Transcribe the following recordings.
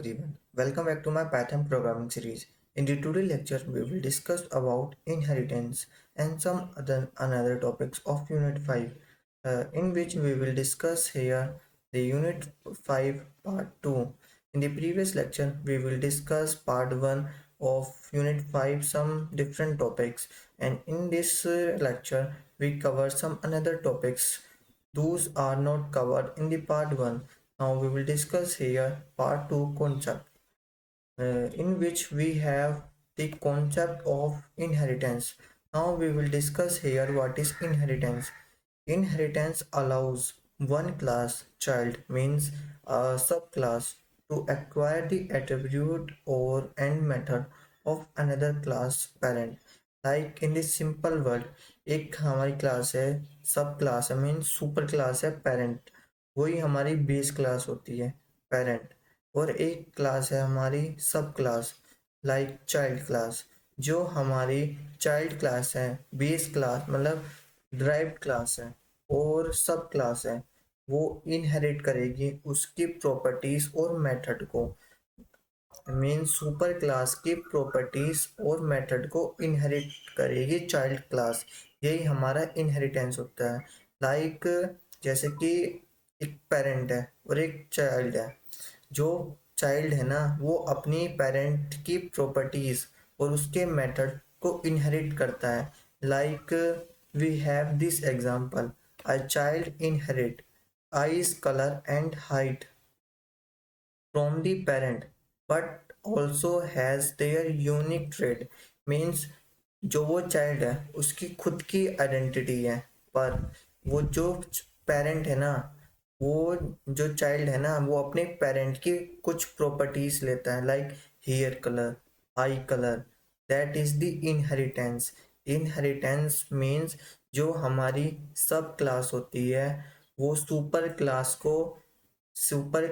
everyone. Welcome back to my Python programming series. In the today lecture, we will discuss about inheritance and some other another topics of Unit 5, in which we will discuss here the Unit 5 Part 2. In the previous lecture, we will discuss Part 1 of Unit 5, some different topics, and in this lecture, we cover some another topics. Those are not covered in the Part 1. Now we will discuss here part 2 concept, in which we have the concept of inheritance. Now we will discuss here what is inheritance. Inheritance allows one class child means a subclass to acquire the attribute or and method of another class parent. Like in this simple word, एक हमारी class है सब class है mean super class है parent, वही हमारी base class होती है पेरेंट, और एक क्लास है हमारी सब क्लास लाइक चाइल्ड क्लास, जो हमारी चाइल्ड क्लास है बेस क्लास मतलब ड्राइव्ड क्लास है और सब क्लास है, वो इनहेरिट करेगी उसकी प्रॉपर्टीज और मेथड को, मीन सुपर क्लास की प्रॉपर्टीज और मेथड को इनहेरिट करेगी चाइल्ड क्लास। यही हमारा इनहेरिटेंस होता है। लाइक जैसे कि एक पेरेंट है और एक चाइल्ड है, जो चाइल्ड है ना वो अपनी पेरेंट की प्रॉपर्टीज और उसके मेथड को इनहेरिट करता है। Like we have this example, a child inherit eyes colour and height from the parent but also has their unique trait, means जो वो चाइल्ड है उसकी खुद की आइडेंटिटी है, पर वो जो पेरेंट है ना, वो जो चाइल्ड है ना वो अपने पेरेंट की कुछ प्रॉपर्टीज लेता है like hair colour, eye colour. That is the inheritance. Inheritance means जो हमारी सब क्लास होती है वो सुपर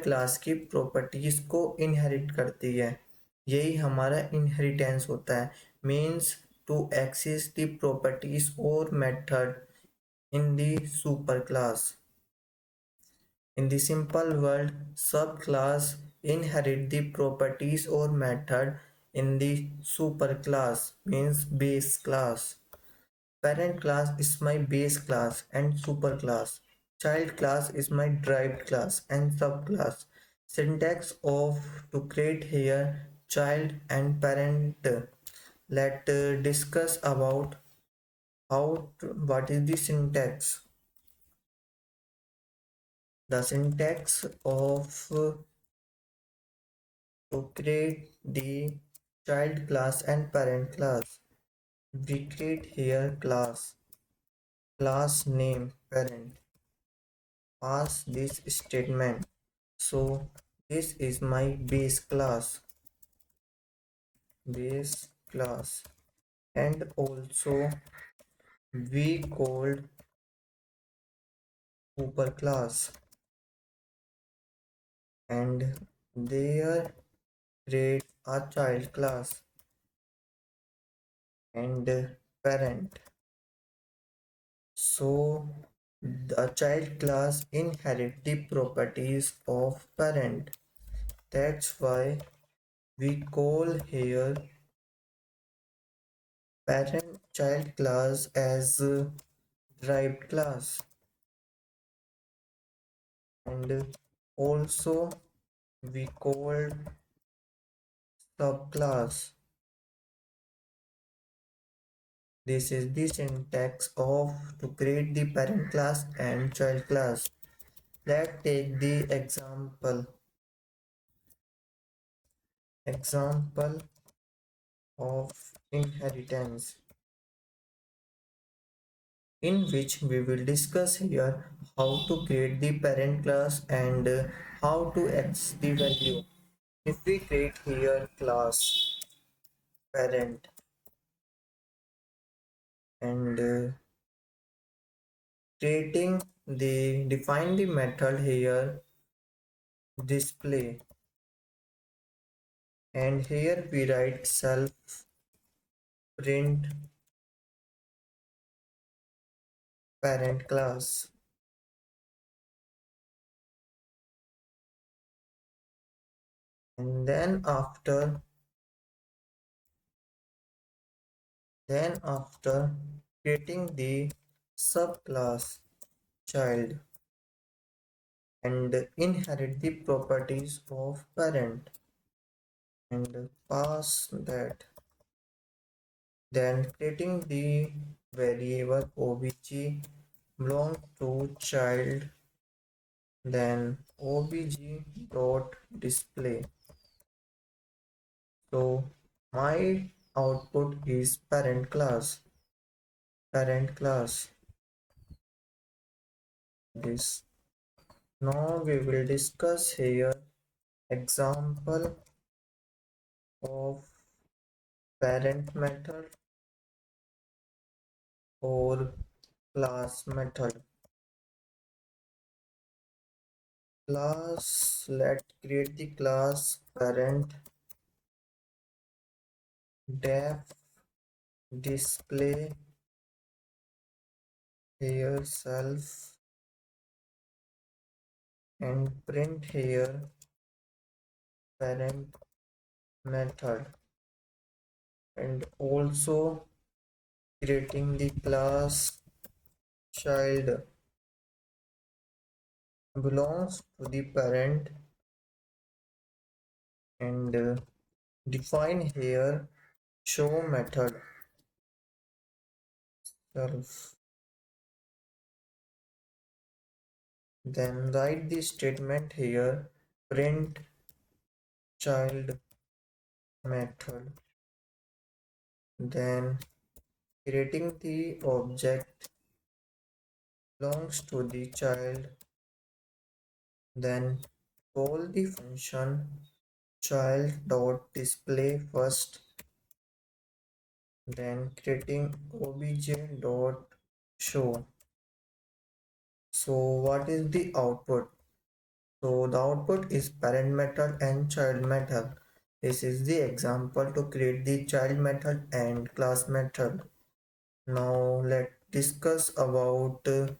क्लास की प्रॉपर्टीज को इनहेरिट करती है। यही हमारा इनहेरिटेंस होता है, means to access the properties और method in the super class. In the simple world, subclass inherit the properties or method in the superclass, means base class. Parent class is my base class and superclass. Child class is my derived class and subclass. Syntax of to create here child and parent. Let discuss about what is the syntax. The syntax of to create the child class and parent class. We create here class name parent, pass this statement. So this is my base class, and also we called super class, and there create a child class and parent. So the child class inherit the properties of parent. That's why we call here parent child class as derived class, and also we call subclass. This is the syntax of to create the parent class and child class. Let's take the example of inheritance, in which we will discuss here how to create the parent class and how to access the value. If we create here class parent and define the method here display, and here we write self print parent class, And then after creating the subclass child and inherit the properties of parent and pass that, then creating the variable obj belong to child, then obj dot display. So my output is parent class this. Now we will discuss here example of parent method or class method. Let's create the class parent def display here self and print here parent method, and also creating the class child belongs to the parent and define here show method self. Then write the statement here print child method, then creating the object belongs to the child, then call the function child dot display first, then creating obj dot show. So what is the output? So the output is parent method and child method. This is the example to create the child method and class method. Now let's discuss about the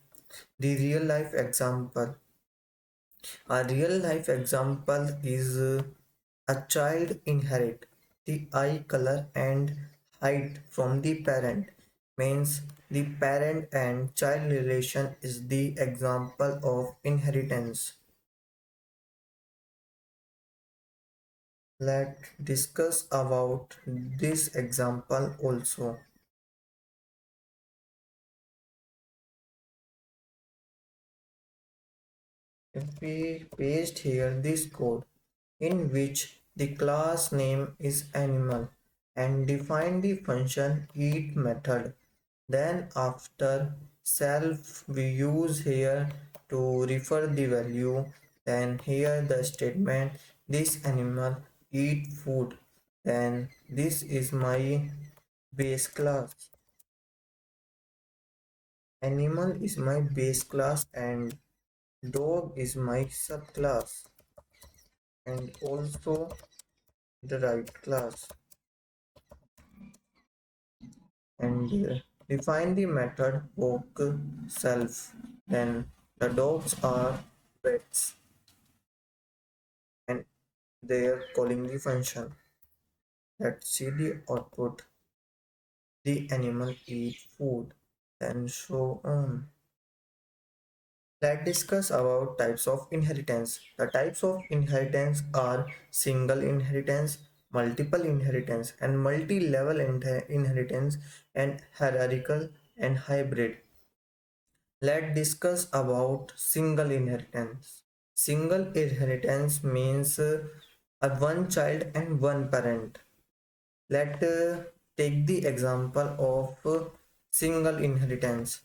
real life example. A real life example is a child inherit the eye color and height from the parent. Means the parent and child relation is the example of inheritance. Let's discuss about this example also. If we paste here this code in which the class name is animal and define the function eat method, then after self we use here to refer the value, then here the statement this animal eat food, then this is my base class. Animal is my base class and dog is my subclass and also the right class, and define the method walk self, then the dogs are pets and they are calling the function. Let's see the output. The animal eat food, then so on. Let's discuss about types of inheritance. The types of inheritance are single inheritance, multiple inheritance, and multi-level inheritance, and hierarchical and hybrid. Let's discuss about single inheritance. Single inheritance means a one child and one parent. Let's take the example of single inheritance.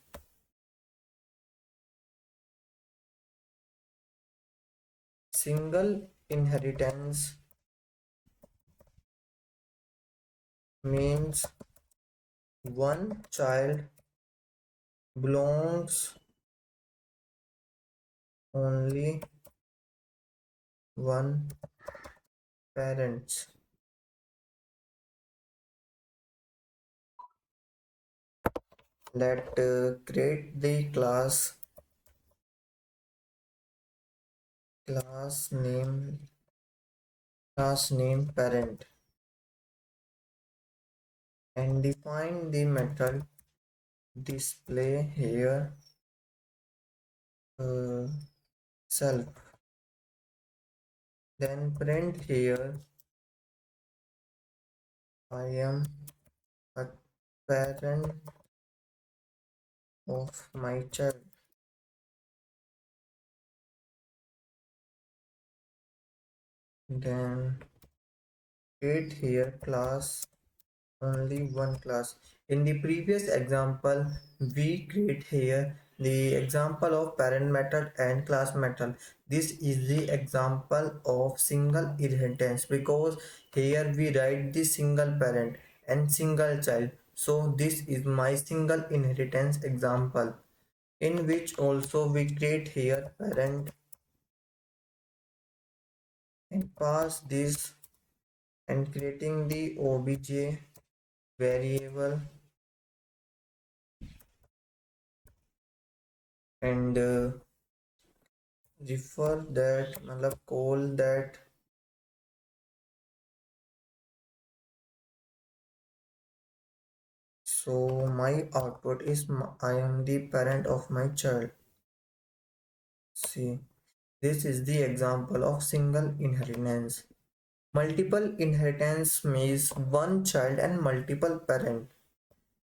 Single inheritance means one child belongs only one parents. Let create the class name class name parent and define the method display here uh, self, then print here I am a parent of my child, then create here class, only one class. In the previous example, we create here the example of parent method and class method. This is the example of single inheritance because here we write the single parent and single child. So this is my single inheritance example in which also we create here parent and pass this and creating the obj variable and refer that मतलब call that so my output is I am the parent of my child. See, this is the example of single inheritance. Multiple inheritance means one child and multiple parent.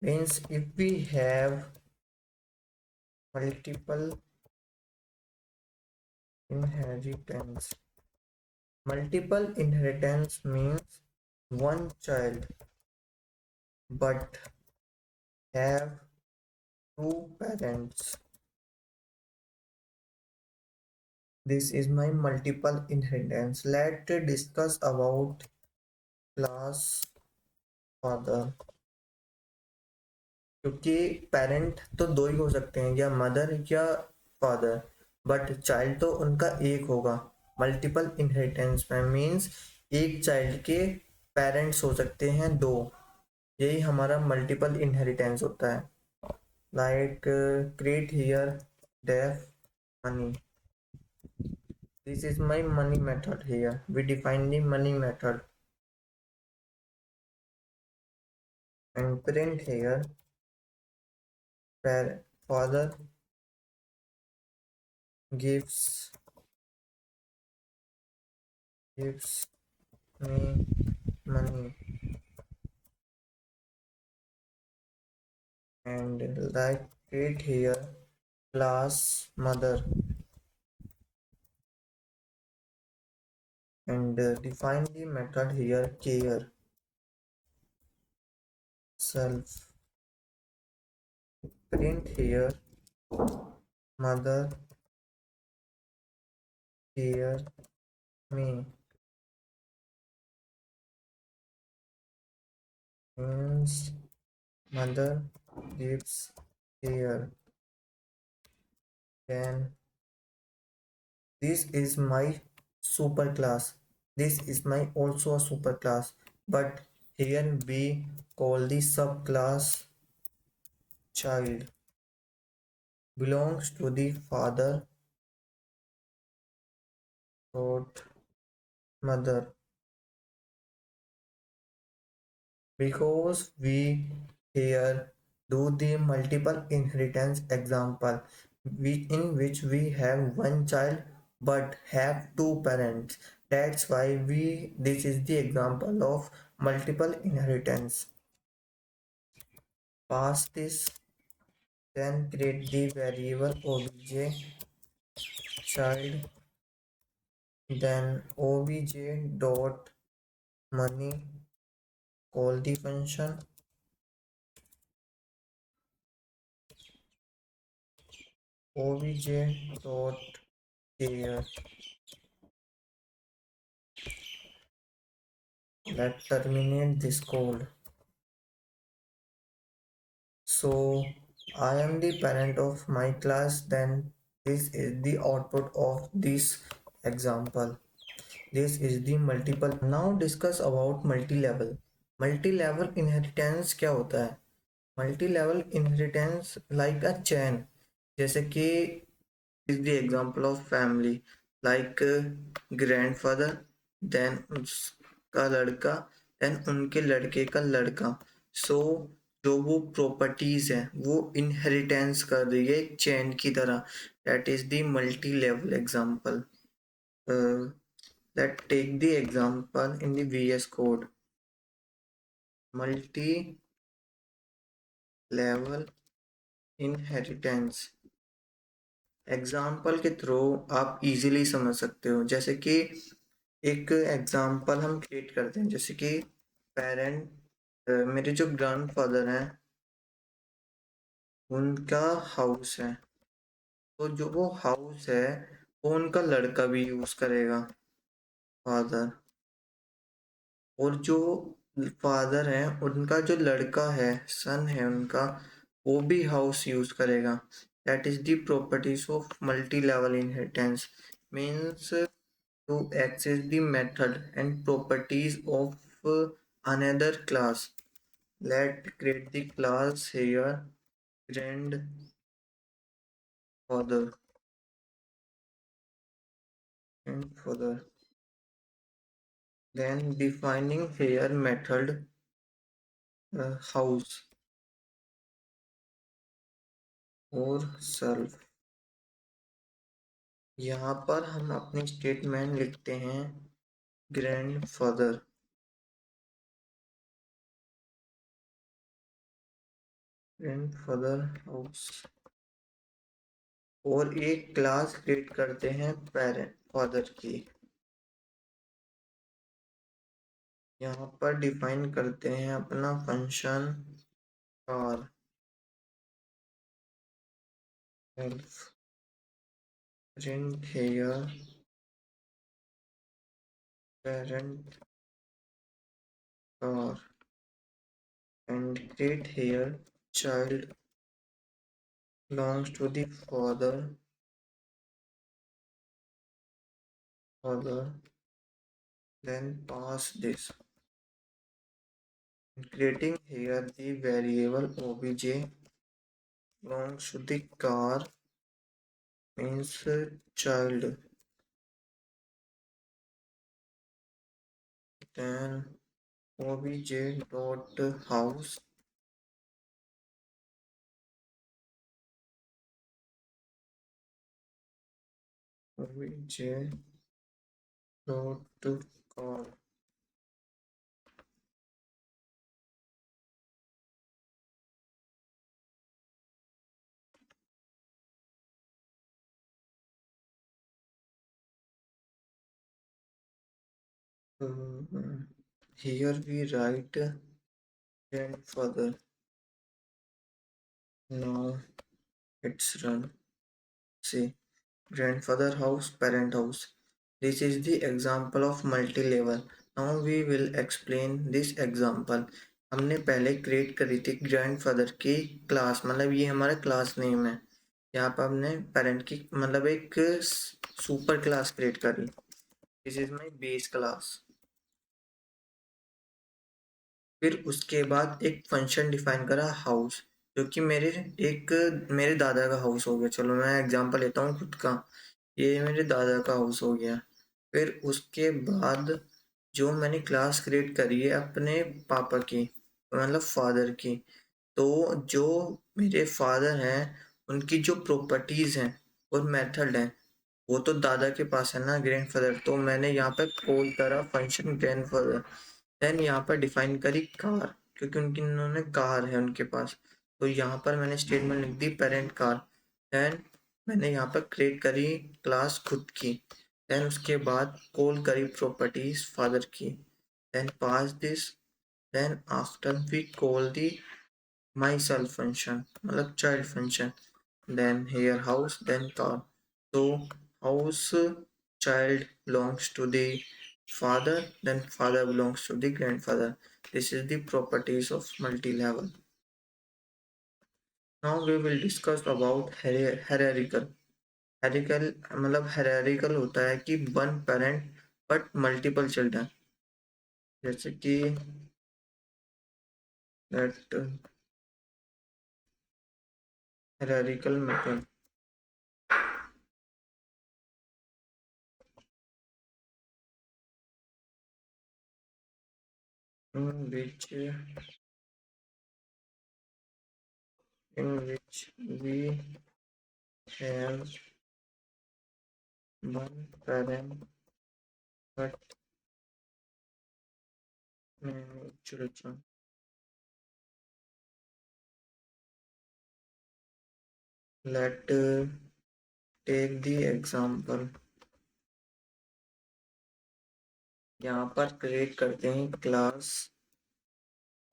Means if we have multiple inheritance, multiple inheritance means one child but have two parents. This is my multiple inheritance. Let's discuss about class father. क्योंकि parent तो दो ही हो सकते हैं, या mother या father, but child तो उनका एक होगा. मल्टीपल इनहेरिटेंस में मीन्स एक चाइल्ड के पेरेंट्स हो सकते हैं दो. यही हमारा मल्टीपल इनहेरिटेंस होता है. Like create here def money. This is my money method here. We define the money method and print here where father gives me money and like create here class mother and define the method here care self, print here mother care me means mother gives care. Then this is my super class. This is my also a super class, but here we call the subclass child belongs to the father dot mother because we here do the multiple inheritance example in which we have one child but have two parents. That's why we this is the example of multiple inheritance. Pass this, then create the variable obj child, then obj dot money, call the function obj dot care. Let's terminate this code. So I am the parent of my class, then this is the output of this example. This is the multiple. Now discuss about multi-level. Multi-level inheritance क्या होता है? Multi-level inheritance like a chain. जैसे कि is the example of family like grandfather then उसका लड़का, then उनके लड़के का लड़का। सो जो वो प्रॉपर्टीज है वो इनहेरिटेंस कर रही है एक चेन की तरह। That is the multi level example. Let take the example in the VS code. Multi level inheritance example के थ्रू आप इजीली समझ सकते हो। जैसे कि एक एग्जाम्पल हम क्रिएट करते हैं, जैसे कि पेरेंट, मेरे जो ग्रैंडफादर हैं उनका हाउस है, तो जो वो हाउस है वो उनका लड़का भी यूज करेगा, फादर। और जो फादर है उनका जो लड़का है, सन है उनका, वो भी हाउस यूज करेगा। That is the properties of multi level inheritance. Means to access the method and properties of another class. Let's create the class here, grandfather. Grandfather. Then defining here method house और self। यहाँ पर हम अपनी statement लिखते हैं grandfather, grandfather house, और एक class create करते हैं पेरेंट फादर की। यहाँ पर डिफाइन करते हैं अपना function car, print here parent car and create here child belongs to the father, then pass this. Creating here the variable obj belongs to the car means child, then obj dot house, obj dot car. Here we write grandfather. Now it's run. See, grandfather house, parent house. This is the example of multi-level. Now we will explain this example. हमने पहले create करी थी grandfather की class, मतलब ये हमारा class name है। यहाँ पर हमने पेरेंट की मतलब एक सुपर क्लास क्रिएट करी। This is my base class. फिर उसके बाद एक फंक्शन डिफाइन करा हाउस, जो कि मेरे दादा का हाउस हो गया। चलो मैं एग्जांपल लेता हूँ खुद का, ये मेरे दादा का हाउस हो गया। फिर उसके बाद जो मैंने क्लास क्रिएट करी है अपने पापा की, मतलब फादर की, तो जो मेरे फादर हैं उनकी जो प्रॉपर्टीज हैं और मेथड हैं वो तो दादा के पास है ना, ग्रैंडफादर। तो मैंने यहाँ पे कॉल करा फंक्शन ग्रैंडफादर। देन यहाँ पर डिफाइन करी कार, क्योंकि उन्होंने कार है उनके पास। तो यहाँ पर मैंने स्टेटमेंट लिख दी पेरेंट कार। देन मैंने यहाँ पर क्रिएट करी क्लास खुद की। देन उसके बाद कॉल करी प्रॉपर्टीज फादर की। Then pass this. Then after we call the my self function, मतलब child function. Then here house, then car. So house child belongs to the father, then father belongs to the grandfather. This is the properties of multi-level. Now we will discuss about hierarchical. Hierarchical मतलब hierarchical होता है कि one parent but multiple children, जैसे कि that hierarchical method। in which we have one parent but many children. Let take the example. यहाँ पर create करते हैं क्लास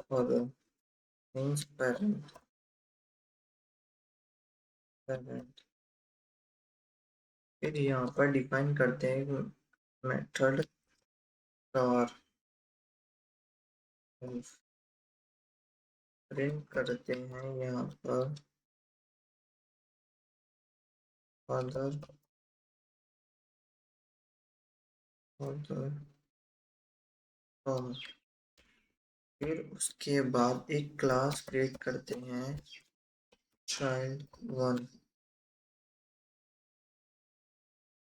फॉर मीन्स पेरेंट। फिर यहाँ पर डिफाइन करते हैं मेथड कार, प्रिंट करते हैं यहाँ पर फादर फादर कार। फिर उसके बाद एक क्लास क्रिएट करते हैं child 1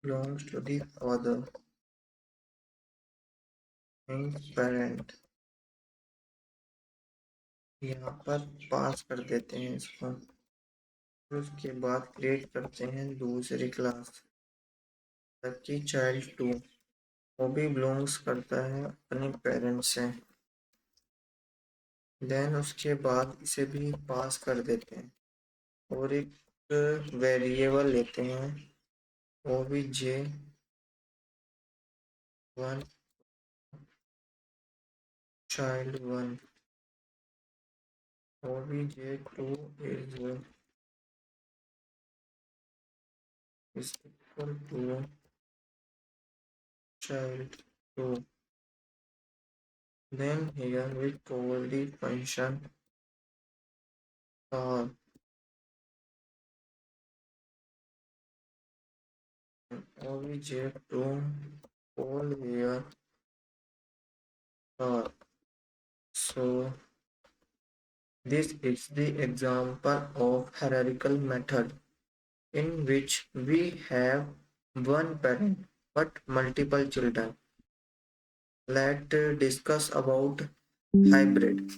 belongs to the father means parent। यहाँ पर पास कर देते हैं इसको। फिर उसके बाद क्रिएट करते हैं दूसरी क्लास ताकि चाइल्ड 2 वो भी बिलोंग्स करता है अपने पेरेंट्स से। देन उसके बाद इसे भी पास कर देते हैं और एक वेरिएबल लेते हैं वो भी J1 child 1 वो भी J2 is equal to child 2। Then here we call the function star obj2 call here star. So this is the example of hierarchical method in which we have one parent but multiple children. Let's discuss about hybrid.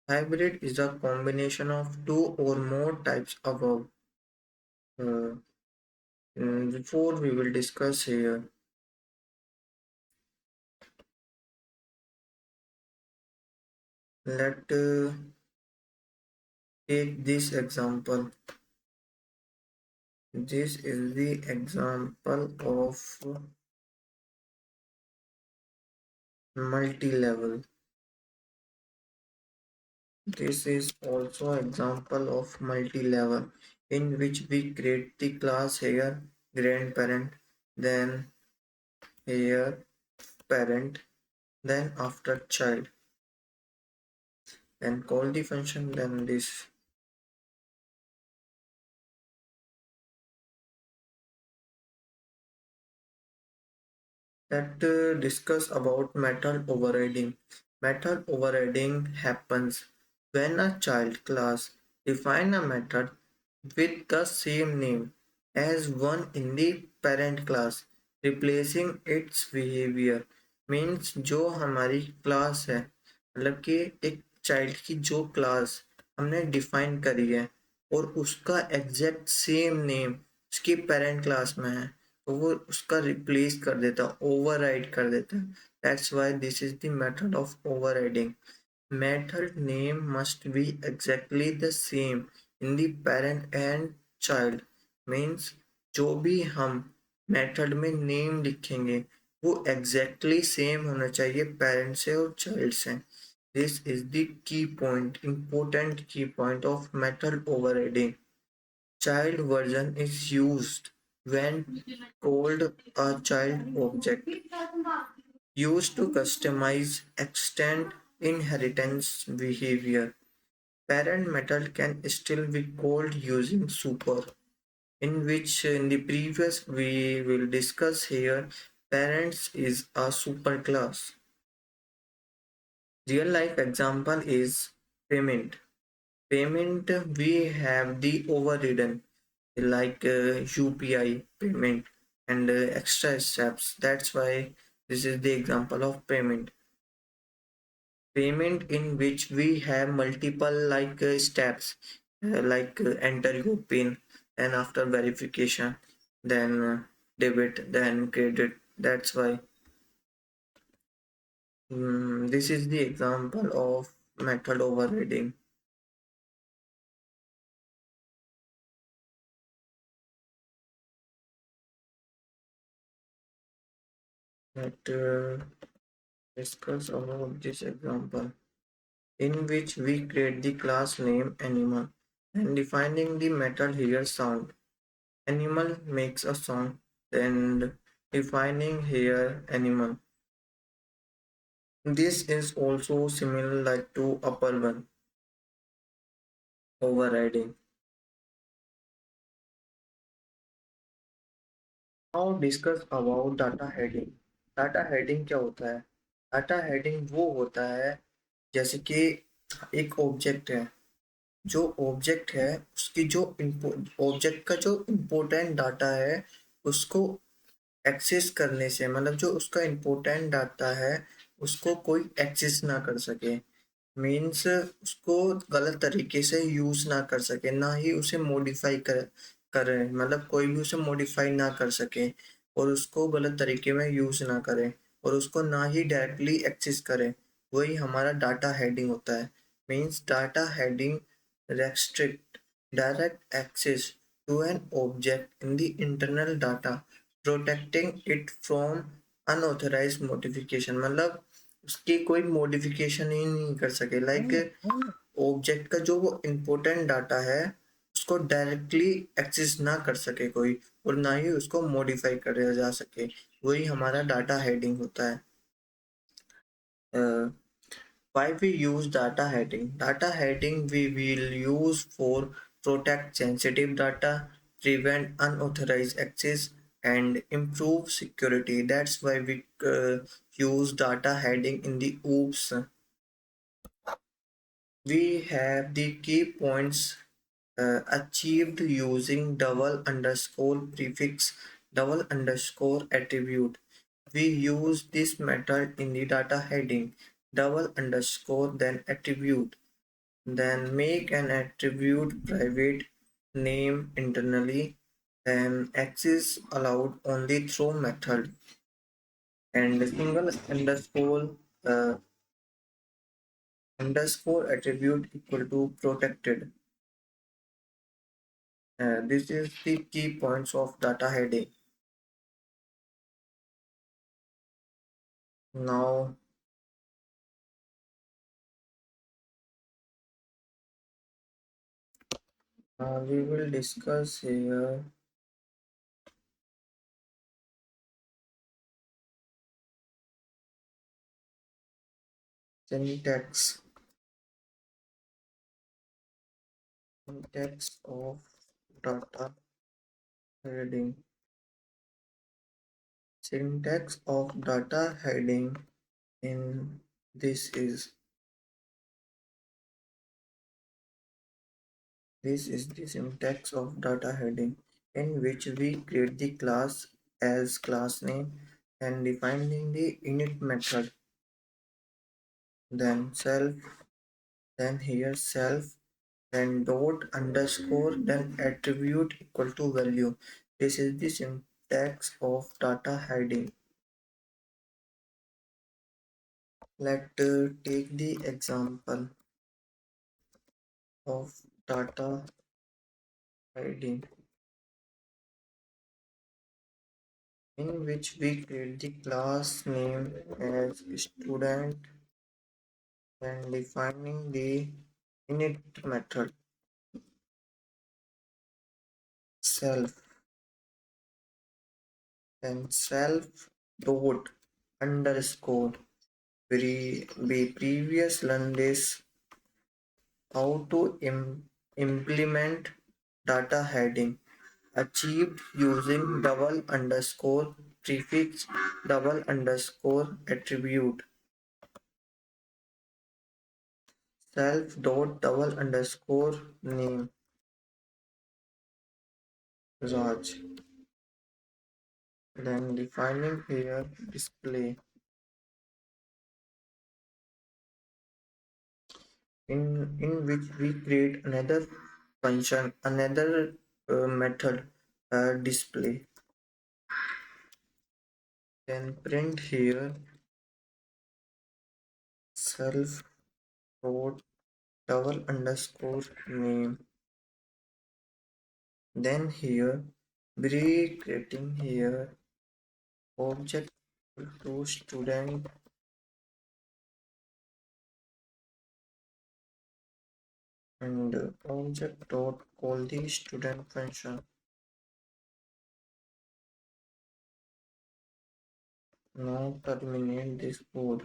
Hybrid is a combination of two or more types above. Uh, Before we will discuss here, let take this example. This is the example of multi-level. This is also example of multi-level in which we create the class here grandparent, then here parent, then after child, and call the function, then this. Let's discuss about method overriding. Method overriding happens when a child class defines a method with the same name as one in the parent class, replacing its behavior। Means जो हमारी class है, मतलब कि एक child की जो class हमने define करी है और उसका एग्जैक्ट सेम नेम उसकी पेरेंट क्लास में है, तो वो उसका रिप्लेस कर देता है, ओवरराइड कर देता है। That's why this is the method of overriding. Method name must be exactly the same in the parent and child। Means जो भी हम मेथड में नेम लिखेंगे वो exactly सेम होना चाहिए पेरेंट से और चाइल्ड से। This is the key point, important की point of method overriding. Child version is used when called a child object used to customize extend inheritance behavior। Parent method can still be called using super, in which in the previous we will discuss here parents is a superclass. Real life example is payment. Payment we have the overridden like UPI payment and extra steps. That's why this is the example of payment. payment in which we have multiple steps, enter your pin, and after verification, then debit, then credit. That's why this is the example of method overriding. Let discuss about this example in which we create the class name animal and defining the method here sound. Animal makes a sound, then defining here animal. This is also similar like to upper one overriding. Now discuss about data heading. Data heading क्या होता है? Data heading वो होता है जैसे कि एक object है, जो ऑब्जेक्ट है उसकी जो ऑब्जेक्ट का जो इम्पोर्टेंट डाटा है उसको एक्सेस करने से, मतलब जो उसका इम्पोर्टेंट डाटा है उसको कोई एक्सेस ना कर सके, मीन्स उसको गलत तरीके से यूज ना कर सके, ना ही उसे मॉडिफाई कर करे, मतलब कोई भी उसे मॉडिफाई ना कर सके और उसको गलत तरीके में यूज ना करे और उसको ना ही डायरेक्टली एक्सेस करे। वही हमारा डाटा हेडिंग होता है। Means data heading restrict direct access to an object in the internal data, protecting it from unauthorized modification, मतलब उसकी कोई मॉडिफिकेशन ही नहीं कर सके, ऑब्जेक्ट का जो वो इम्पोर्टेंट डाटा है उसको डायरेक्टली एक्सेस ना कर सके कोई, और ना ही उसको मॉडिफाई करा जा सके। वही हमारा डाटा हेडिंग होता है। Why we use data heading? Data heading we will use for protect sensitive data, prevent unauthorized access, and improve security. That's why we use data heading in the OOPS. We have the key points achieved using double underscore prefix, double underscore attribute. We use this method in the data heading, double underscore then attribute. Then make an attribute private, name internally, then access allowed only through method, and single uh, underscore attribute equal to protected. This is the key points of data heading. Now we will discuss here syntax syntax of data heading. Syntax of data heading in this is the syntax of data heading in which we create the class as class name and defining the init method, then self, then here self, then dot underscore, then attribute equal to value. This is the syntax of data heading. Let's take the example of data heading in which we create the class name as student and defining the init method self, and self dot underscore. We previous learned this how to implement data heading achieved using double underscore prefix, double underscore attribute, self dot double underscore name Raj, then defining here display. in which we create another function, another method display. Then print here self dot double underscore name. Then here be creating here object to student and object dot call the student function. Now terminate this code.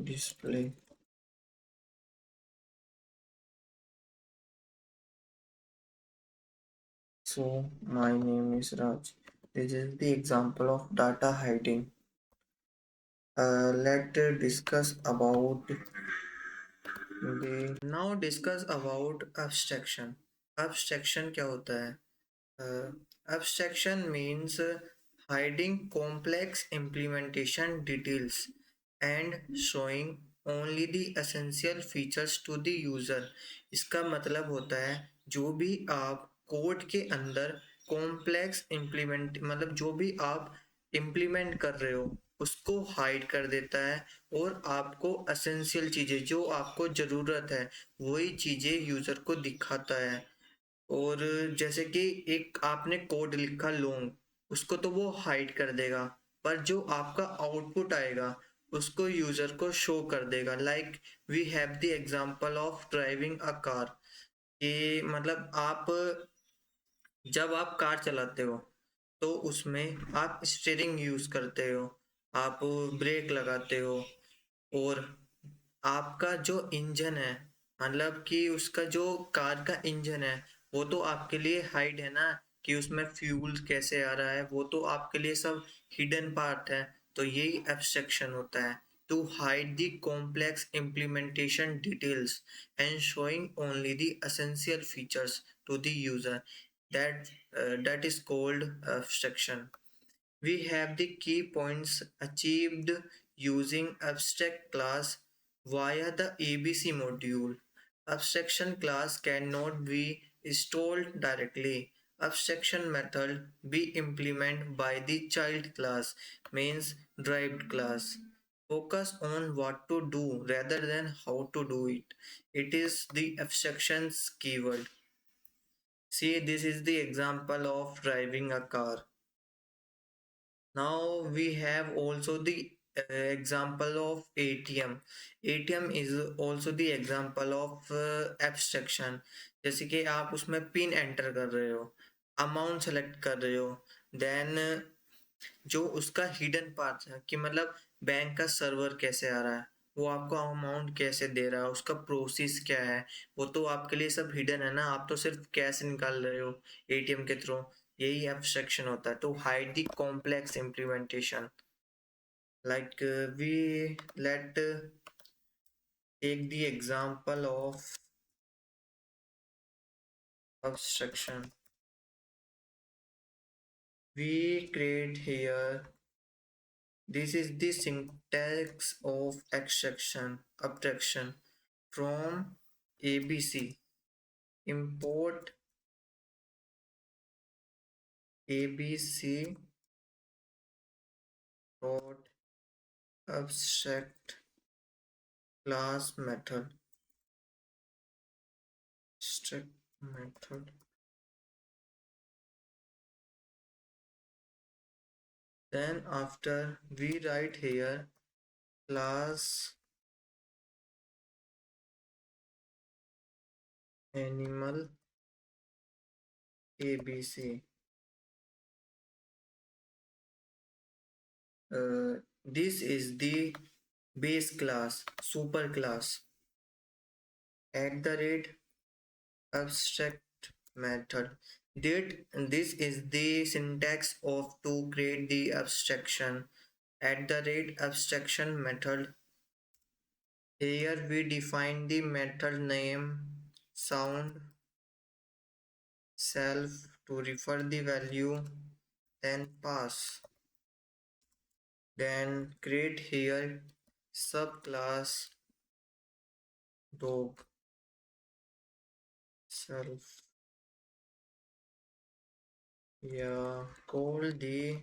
Display. So my name is Raj. This is the example of data hiding. Let's discuss about the now discuss about abstraction. Abstraction क्या होता है? Abstraction means hiding complex implementation details and showing only the essential features to the user. इसका मतलब होता है जो भी आप कोड के अंदर कॉम्प्लेक्स इम्प्लीमेंट मतलब जो भी आप इम्प्लीमेंट कर रहे हो उसको हाइड कर देता है और आपको एसेंशियल चीज़ें जो आपको ज़रूरत है वही चीज़ें यूज़र को दिखाता है। और जैसे कि एक आपने कोड लिखा लॉन्ग उसको तो वो हाइड कर देगा पर जो आपका आउटपुट आएगा उसको यूजर को शो कर देगा। Like we have the example of driving a car कि मतलब आप जब आप कार चलाते हो तो उसमें आप स्टीयरिंग यूज करते हो, आप ब्रेक लगाते हो और आपका जो इंजन है मतलब कि उसका जो कार का इंजन है वो तो आपके लिए हाइड है ना कि उसमें फ्यूल कैसे आ रहा है, वो तो आपके लिए सब हिडन पार्ट है। तो यही एब्स्ट्रैक्शन होता है to hide the complex implementation details and showing only the essential features to the user. That is called abstraction. We have the key points achieved using abstract class via the ABC module. Abstraction class cannot be installed directly. Abstraction method be implemented by the child class means derived class. Focus on what to do rather than how to do it. It is the abstractions keyword. See, this is the example of driving a car. Now we have also the example of ATM. ATM is also the example of abstraction. जैसे कि आप उसमें pin enter कर रहे हो, amount select कर रहे हो, देन जो उसका हिडन पार्ट है कि मतलब बैंक का सर्वर कैसे आ रहा है, वो आपको अमाउंट कैसे दे रहा है, उसका प्रोसेस क्या है, वो तो आपके लिए सब हिडन है ना, आप तो सिर्फ कैश निकाल रहे हो एटीएम के थ्रू। यही एब्स्ट्रैक्शन होता है to hide the complex implementation. Like we let take the example of abstraction. We create here, this is the syntax of abstraction from ABC. Import ABC dot abstract class method. Abstract method. Then after we write here class animal ABC. This is the base class, super class. At the rate abstract method. This is the syntax of to create the abstraction. At the rate abstraction method. Here we define the method name sound self to refer the value, then pass Then create here subclass dog self. Yeah, call the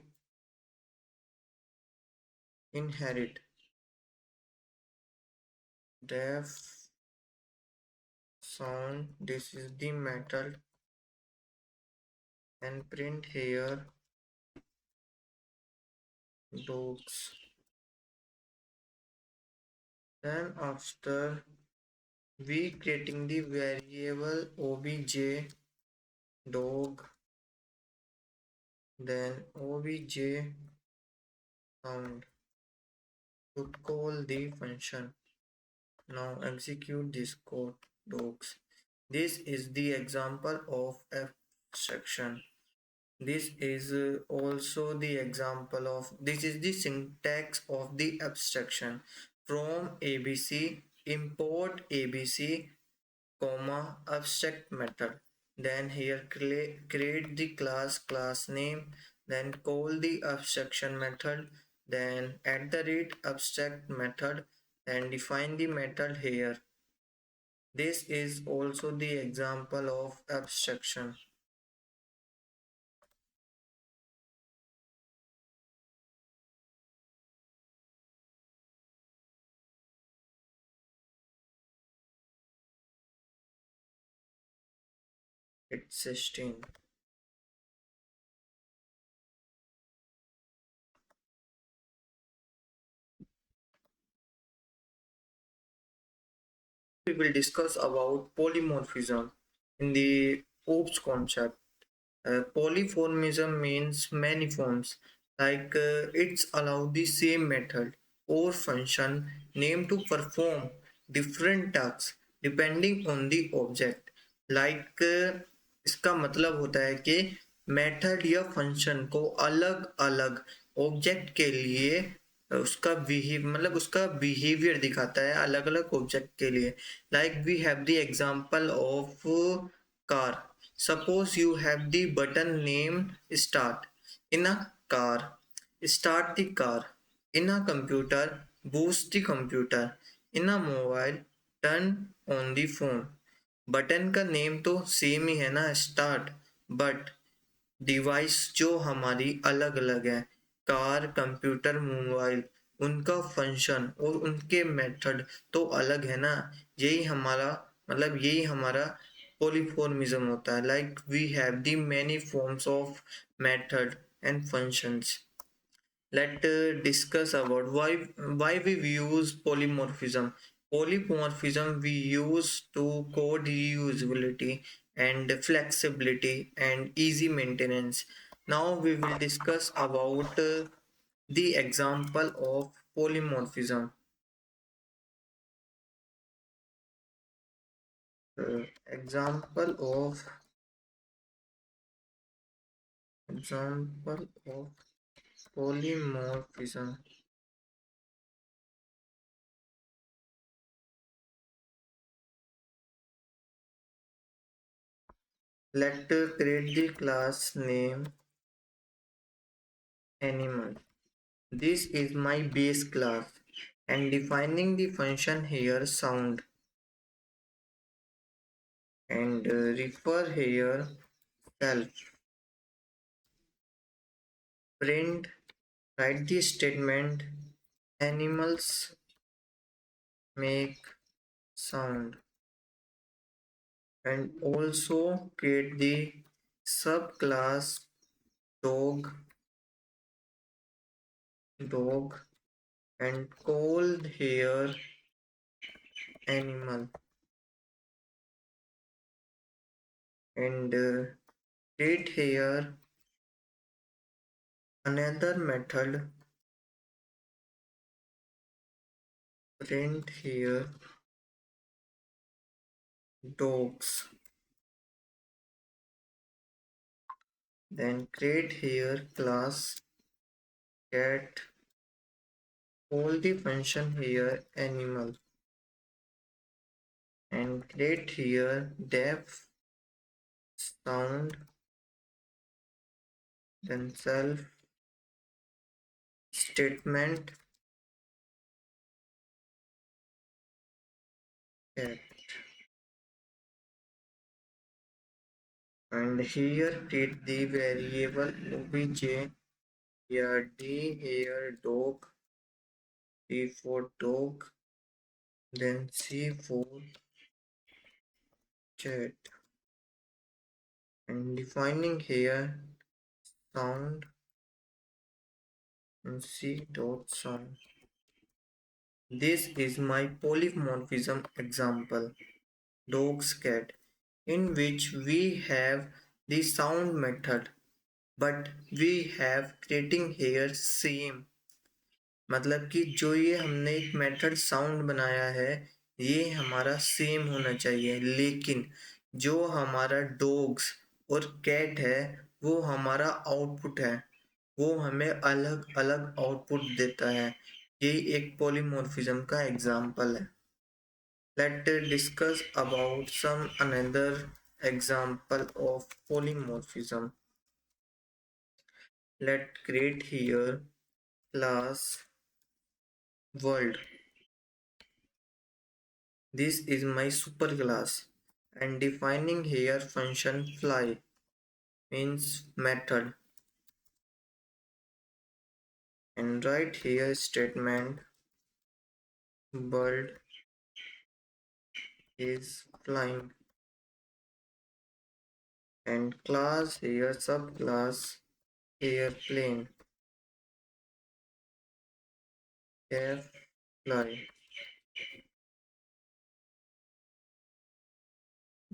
inherit def sound. This is the method and print here dogs. Then after we creating the variable obj dog, then obj sound to call the function. Now execute this code dogs. This is the example of abstraction. This is also the example of this is the syntax of the abstraction. From ABC import ABC comma abstract method, then here create the class name, then call the abstraction method, then at the rate abstract method, and define the method here. This is also the example of abstraction. It's 16. We will discuss about polymorphism in the OOPS concept. Polymorphism means many forms, like it's allow the same method or function name to perform different tasks depending on the object. Like इसका मतलब होता है कि method या function को अलग अलग object के लिए उसका बिहेव मतलब उसका बिहेवियर दिखाता है अलग अलग ऑब्जेक्ट के लिए. Like we have the example of car. Suppose you have the button named start in a car. Start the car. In a computer, boost the computer. In a mobile, turn on the phone. Button का name तो same ही है ना start, but device जो हमारी अलग अलग है. Car, computer, mobile, उनका फंक्शन और उनके मेथड तो अलग है ना. यही हमारा यही हमारा पॉलीफॉर्मिज्म होता है. Like we have the many forms of method and functions. Let's discuss about why we use polymorphism. Polymorphism we use to code reusability and flexibility and easy maintenance. Now we will discuss about the example of polymorphism. Example of example of polymorphism. Let's create the class name animal. This is my base class and defining the function here sound, and refer here self. Print, write the statement animals make sound, and also create the subclass dog dog and call here animal, and create here another method. Print here dogs, then create here class cat, call the function here animal, and create here def sound, then self statement cat, and here treat the variable obj here d here dog, d for dog, then c for cat, and defining here sound and c dot sound. This is my polymorphism example, dogs cat, in which we have the sound method, but we have creating here same, मतलब कि जो ये हमने एक method sound बनाया है ये हमारा सेम होना चाहिए, लेकिन जो हमारा डॉग्स और कैट है वो हमारा आउटपुट है, वो हमें अलग अलग आउटपुट देता है। ये एक पॉलीमॉर्फिज्म का एग्जाम्पल है। Let's discuss about some another example of polymorphism. Let's create here class world. This is my superclass and defining here function fly means method, and write here statement bird is flying, and class here subclass airplane f fly,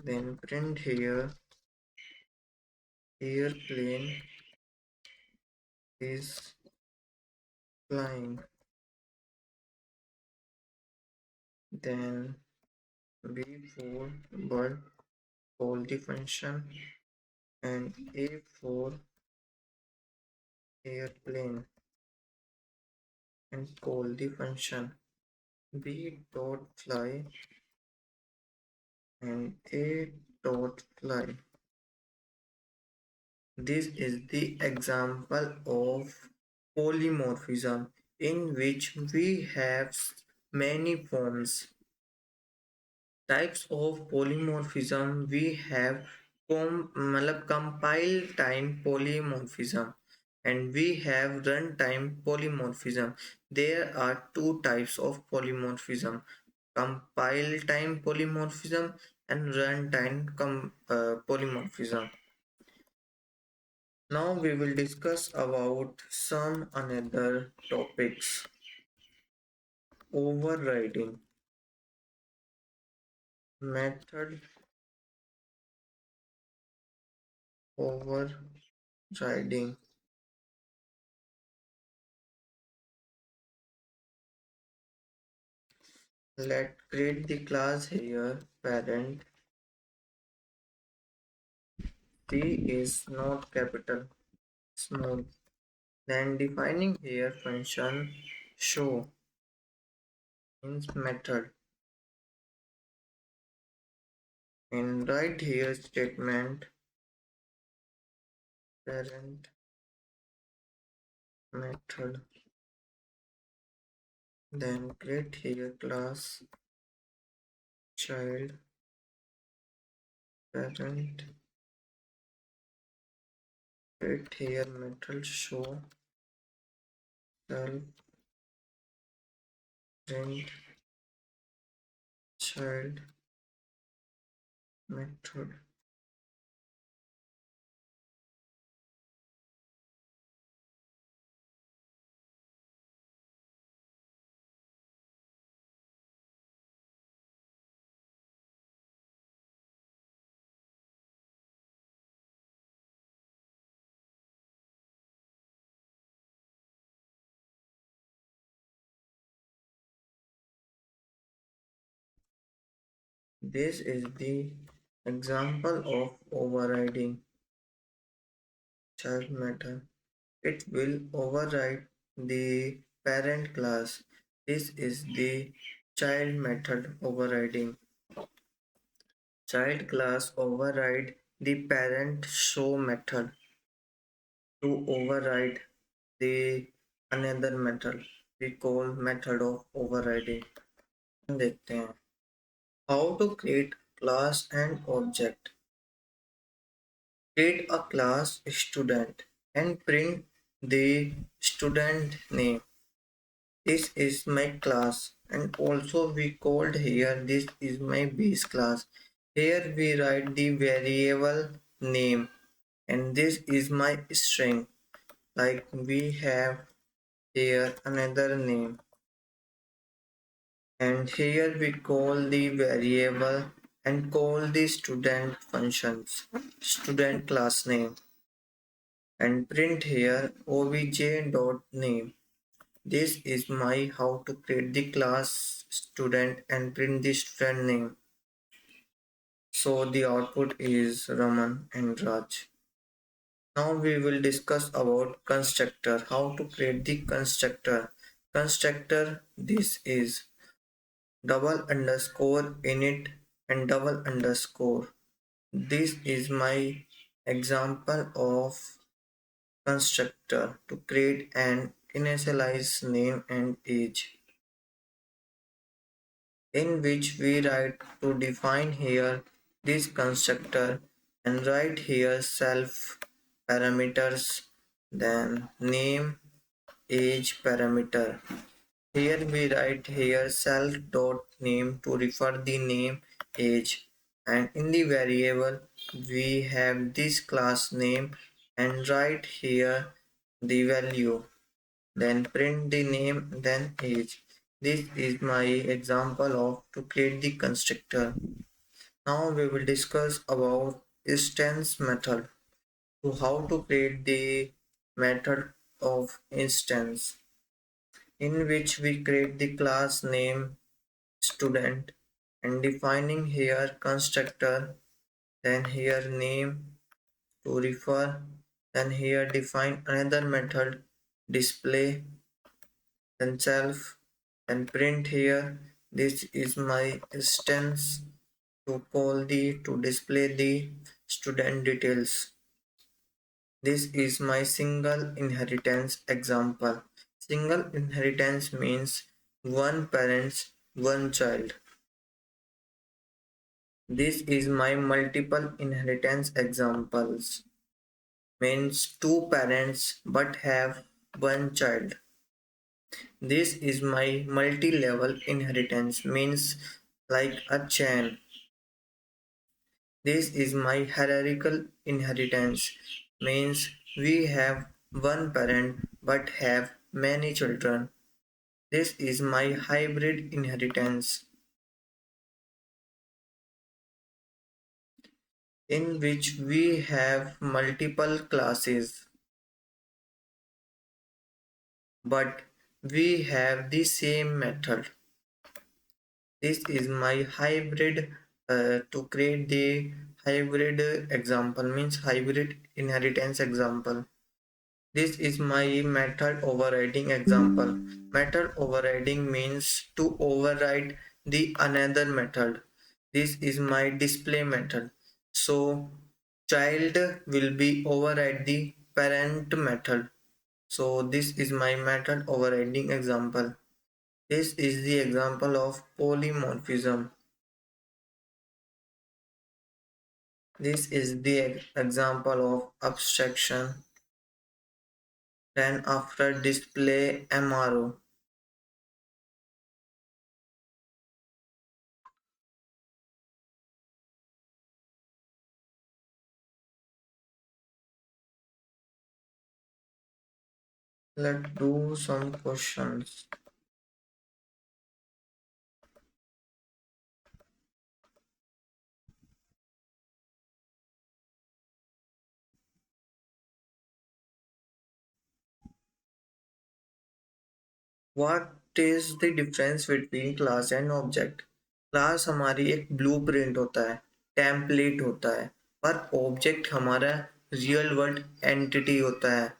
then print here airplane is flying, then b4 bird call the function, and a4 airplane and call the function b dot fly and a dot fly. This is the example of polymorphism in which we have many forms. Types of polymorphism we have मतलब compile time polymorphism and we have runtime polymorphism. There are two types of polymorphism: compile time polymorphism and runtime polymorphism. Now we will discuss about some another topics. Overriding method, overriding. Let's create the class here parent. C is not capital, small. Then defining here function show means method, and write here statement parent method. Then create here class child parent. Create here method show self print child method. This is the example of overriding child method. It will override the parent class. This is the child method overriding. Child class override the parent show method to override the another method we call method of overriding. देखते हैं how to create class and object. Create a class student and print the student name. This is my class, and also we called here this is my base class. Here we write the variable name, and this is my string. Like we have here another name, and here we call the variable and call the student functions, student class name, and print here obj.name. This is my how to create the class student and print the student name. So the output is Raman and Raj. Now we will discuss about constructor, how to create the constructor. Constructor, this is double underscore init and double underscore. This is my example of constructor to create an initialize name and age, in which we write to define here this constructor and write here self parameters, then name age parameter. Here we write here self dot name to refer the name age, and in the variable we have this class name and write here the value, then print the name then age. This is my example of to create the constructor. Now we will discuss about instance method, to how to create the method of instance, in which we create the class name student and defining here constructor, then here name to refer, then here define another method display, then self, and print here this is my instance to call the to display the student details. This is my single inheritance example. Single inheritance means one parents, one child. This is my multiple inheritance examples. Means two parents but have one child. This is my multi-level inheritance. Means like a chain. This is my hierarchical inheritance. Means we have one parent but have many children. This is my hybrid inheritance, in which we have multiple classes but we have the same method. This is my hybrid, to create the hybrid example, means hybrid inheritance example. This is my method overriding example. Method overriding means to override the another method. This is my display method. So child will be override the parent method. So this is my method overriding example. This is the example of polymorphism. This is the example of abstraction. Then after display MRO. Let's do some questions. What is the difference between class and object? Class हमारी एक blueprint होता है, template होता है, पर object हमारा real world entity होता है.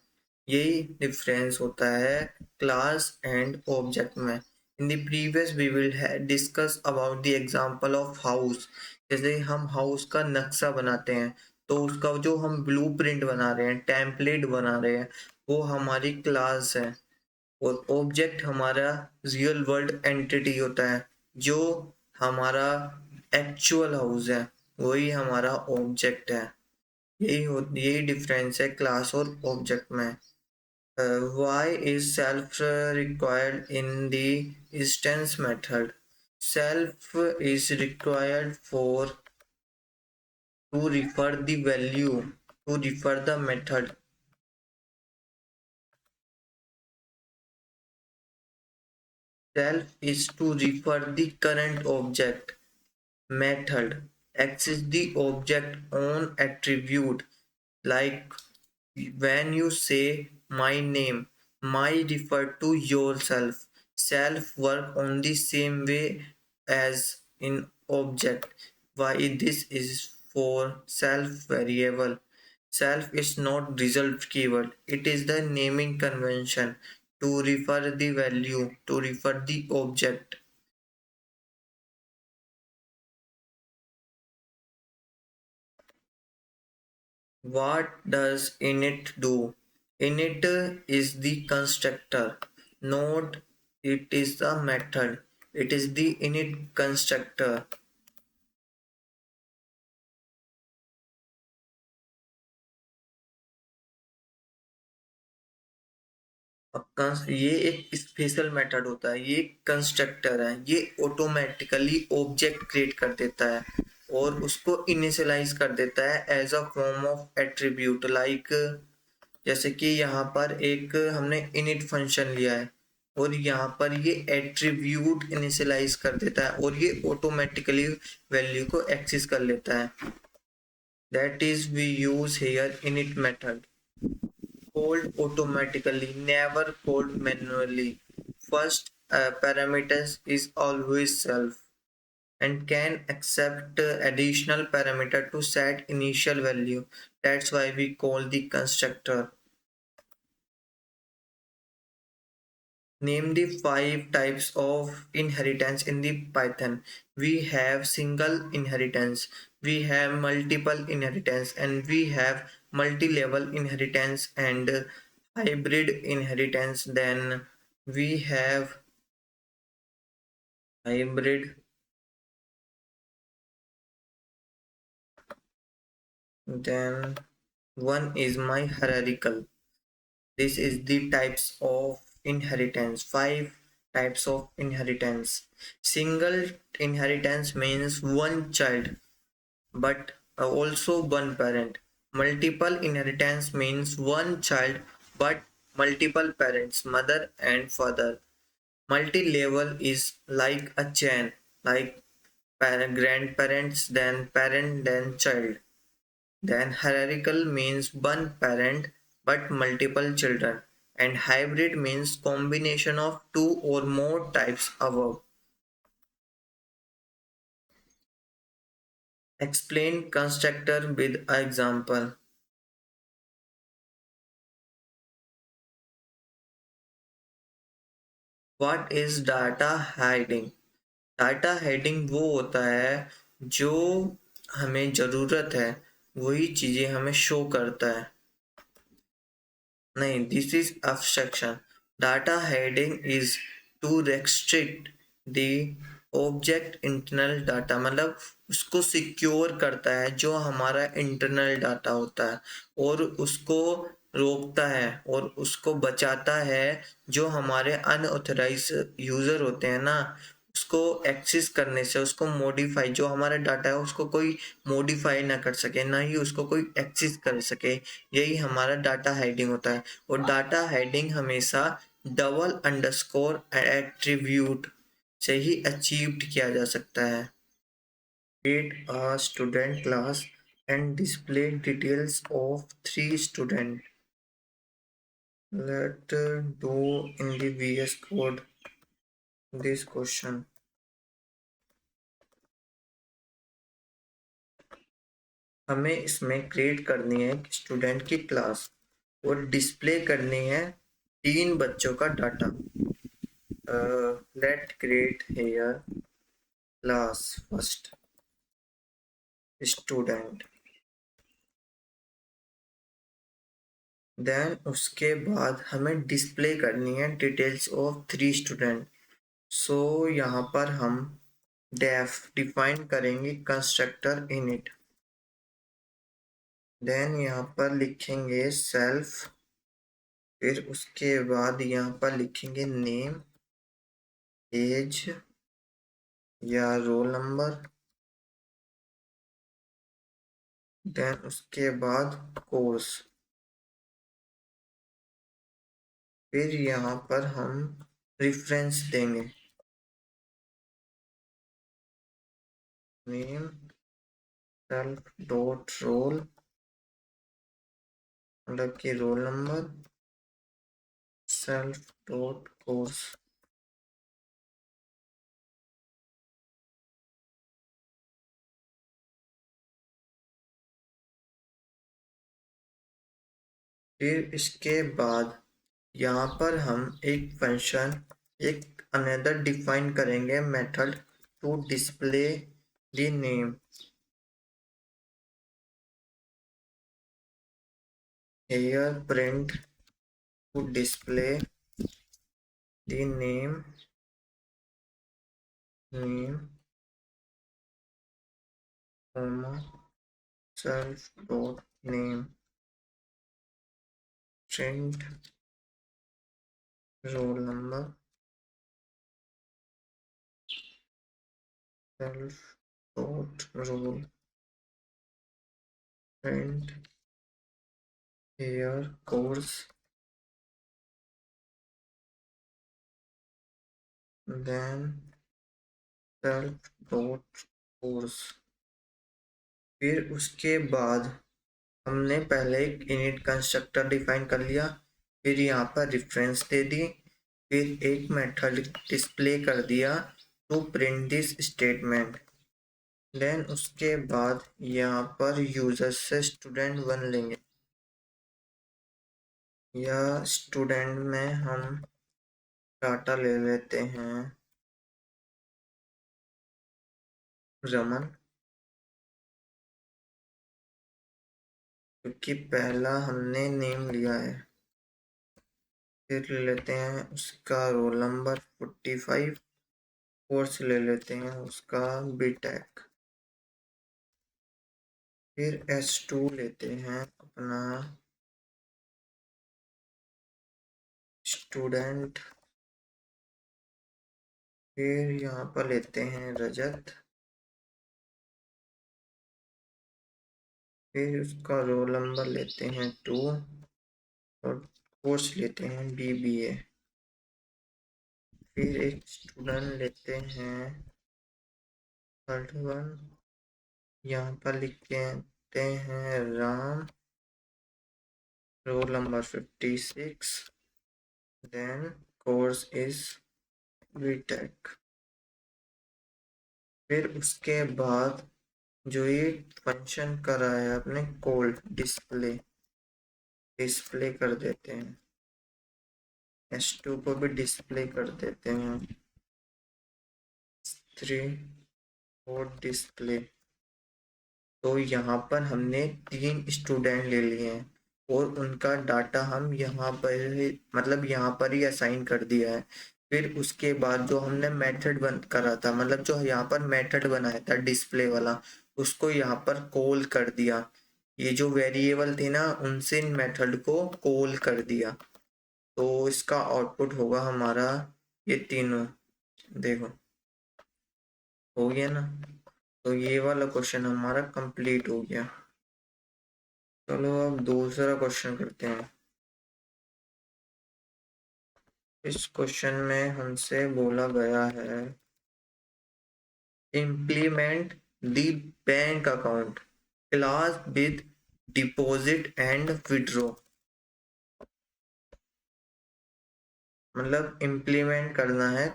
यही डिफरेंस होता है क्लास एंड ऑब्जेक्ट में. In the previous we will discuss about the example of house. जैसे हम हाउस का नक्शा बनाते हैं तो उसका जो हम ब्लूप्रिंट बना रहे हैं, टेम्पलेट बना रहे हैं, वो हमारी क्लास है. और ऑब्जेक्ट हमारा रियल वर्ल्ड एंटिटी होता है, जो हमारा एक्चुअल हाउस है वही हमारा ऑब्जेक्ट है। यही डिफरेंस है क्लास और ऑब्जेक्ट में। Why is self required in the instance method? Self is required for to refer the value, to refer the method. Self is to refer the current object. Method access the object own attribute, like when you say my name, my refer to yourself. Self work on the same way as in object. Why this is for self variable. Self is not result keyword. It is the naming convention to refer the value, to refer the object. What does init do? Init is the constructor. Node, it is the method. It is the init constructor. ये एक special method होता है, ये constructor है, ये automatically object create कर देता है और उसको इनिशियलाइज कर देता है as a form of attribute. Like जैसे कि यहाँ पर एक हमने init फंक्शन लिया है और यहाँ पर ये एट्रीब्यूट इनिशियलाइज कर देता है और ये ऑटोमेटिकली वैल्यू को एक्सेस कर लेता है। That is we use here init method, called automatically, never called manually. First parameters is always self and can accept additional parameter to set initial value. That's why we call the constructor. Name the 5 types of inheritance in the Python. We have single inheritance, we have multiple inheritance, and we have multi-level inheritance and hybrid inheritance. Then we have hybrid. Then one is my hierarchical. This is the types of inheritance. 5 types of inheritance. Single inheritance means one child, but also one parent. Multiple inheritance means one child but multiple parents, mother and father. Multi-level is like a chain, like parent, grandparents, then parent, then child. Then hierarchical means one parent but multiple children, and hybrid means combination of two or more types above. Explain constructor with an example. What is data hiding? Data heading वो होता है जो हमें ज़रूरत है वही चीज़ें हमें शो करता है। नहीं, this is abstraction. Data heading is to restrict the object internal data, मतलब उसको सिक्योर करता है जो हमारा इंटरनल डाटा होता है और उसको रोकता है और उसको बचाता है जो हमारे अनऑथराइज यूजर होते हैं ना, उसको एक्सेस करने से, उसको मॉडिफाई, जो हमारा डाटा है उसको कोई मॉडिफाई ना कर सके, ना ही उसको कोई एक्सेस कर सके। यही हमारा डाटा हाइडिंग होता है और डाटा हाइडिंग हमेशा डबल अंडरस्कोर एट्रीब्यूट से ही अचीव्ड किया जा सकता है। Create a student class and display details of 3 students. Let's do in the VS Code this question. हमें इसमें क्रिएट करनी है स्टूडेंट की क्लास और डिस्प्ले करनी है 3 बच्चों का data. Let create here class first student. Then उसके बाद हमें डिस्प्ले करनी है डिटेल्स ऑफ 3 स्टूडेंट। सो यहाँ पर हम डिफाइन करेंगे कंस्ट्रक्टर इनिट। देन यहाँ पर लिखेंगे सेल्फ, फिर उसके बाद यहाँ पर लिखेंगे नेम, एज या रोल नंबर, देन उसके बाद कोर्स। फिर यहाँ पर हम रेफरेंस देंगे, नेम सेल्फ डॉट रोल, मतलब कि roll number, self dot course. फिर इसके बाद यहाँ पर हम एक फंक्शन, एक अनदर डिफाइन करेंगे method to display the name. Here print to display the name comma self dot name, print roll number, self dot roll, print here course, then self dot course। फिर उसके बाद हमने पहले एक init constructor define कर लिया, फिर यहाँ पर रेफरेंस दे दी, फिर एक मेथड डिस्प्ले कर दिया to print this statement. Then उसके बाद यहाँ पर यूजर से स्टूडेंट वन लेंगे, या स्टूडेंट में हम डाटा ले लेते हैं रमन, क्योंकि पहला हमने नेम लिया है। फिर ले लेते हैं उसका रोल नंबर 45, कोर्स ले लेते हैं उसका B.Tech। फिर S2 लेते हैं अपना स्टूडेंट, फिर यहाँ पर लेते हैं रजत, फिर उसका रोल नंबर लेते हैं 2 और कोर्स लेते हैं BBA। फिर एक स्टूडेंट लेते हैं 31, यहाँ पर लिखते हैं Ram, roll number 56, then course is B.Tech। फिर उसके बाद जो ये फंक्शन करा है अपने कॉल डिस्प्ले कर देते हैं, S2 को भी डिस्प्ले कर देते हैं 3 और डिस्प्ले। तो यहाँ पर हमने 3 स्टूडेंट ले लिए हैं और उनका डाटा हम यहाँ पर मतलब यहाँ पर ही असाइन कर दिया है। फिर उसके बाद जो हमने मेथड बन करा था, मतलब जो यहाँ पर मेथड बनाया था डिस्प्ले वाला, उसको यहाँ पर कॉल कर दिया। ये जो वेरिएबल थे ना, उनसे इन मेथड को कॉल कर दिया, तो इसका आउटपुट होगा हमारा ये तीनों। देखो हो गया ना, तो ये वाला क्वेश्चन हमारा कंप्लीट हो गया। चलो अब दूसरा क्वेश्चन करते हैं। इस क्वेश्चन में हमसे बोला गया है implement the bank account class with deposit and withdraw. मतलब इम्प्लीमेंट करना है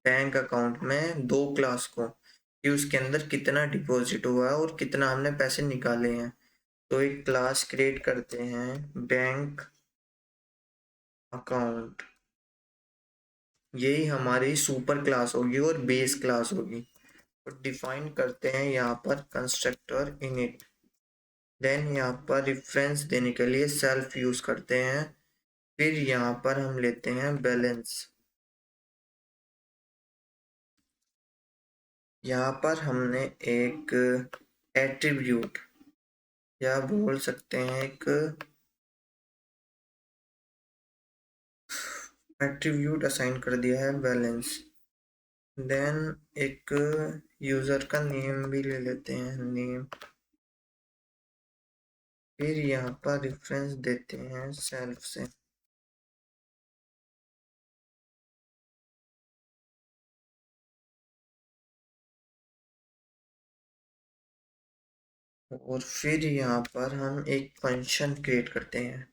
बैंक अकाउंट में दो क्लास को, कि उसके अंदर कितना डिपॉजिट हुआ है और कितना हमने पैसे निकाले हैं। तो एक क्लास क्रिएट करते हैं बैंक अकाउंट, यही हमारी सुपर क्लास होगी और बेस क्लास होगी। तो डिफाइन करते हैं यहाँ पर कंस्ट्रक्टर इनिट। देन यहाँ पर रेफरेंस देने के लिए सेल्फ यूज करते हैं। फिर यहाँ पर हम लेते हैं बैलेंस। यहाँ पर हमने एक एट्रीब्यूट या बोल सकते हैं एक एट्रीब्यूट असाइन कर दिया है बैलेंस। देन एक यूजर का नेम भी ले लेते हैं, नेम। फिर यहाँ पर रेफरेंस देते हैं सेल्फ से। और फिर यहाँ पर हम एक फंक्शन क्रिएट करते हैं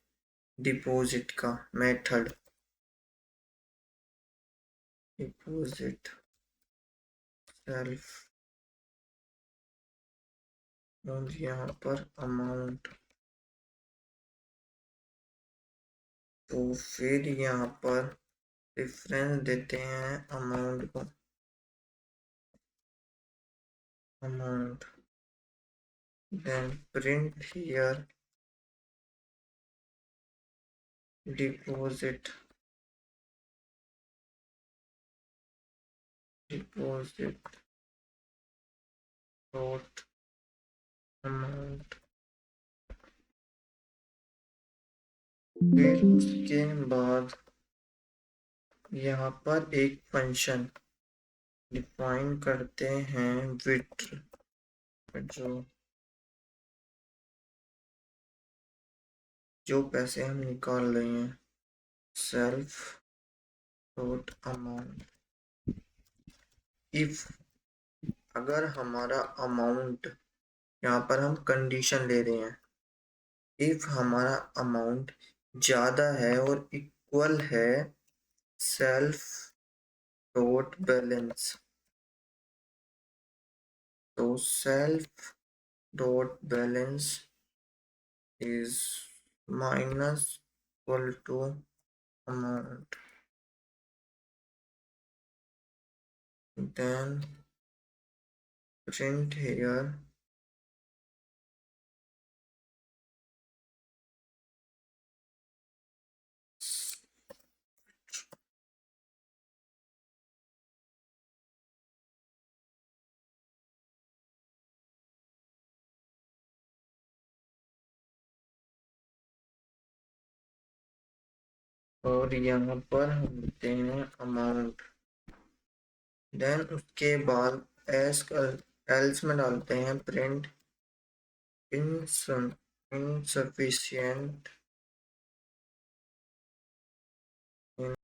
डिपॉजिट का मेथड, डिपॉजिट सेल्फ। और यहाँ पर अमाउंट। तो फिर यहाँ पर रेफरेंस देते हैं अमाउंट को, amount. Then print here deposit, deposit dot amount. फिर उसके बाद यहाँ पर एक फंक्शन डिफाइन करते हैं विड्र, जो पैसे हम निकाल रहे हैं, सेल्फ डॉट अमाउंट। इफ अगर हमारा अमाउंट, यहाँ पर हम कंडीशन ले रहे हैं, इफ हमारा अमाउंट ज़्यादा है और इक्वल है सेल्फ डॉट बैलेंस, तो self dot balance is minus equal to amount. Then print here और यहाँ पर हम देते हैं अमाउंट। देन उसके बाद एल्स में डालते हैं प्रिंट इनसफिशियंट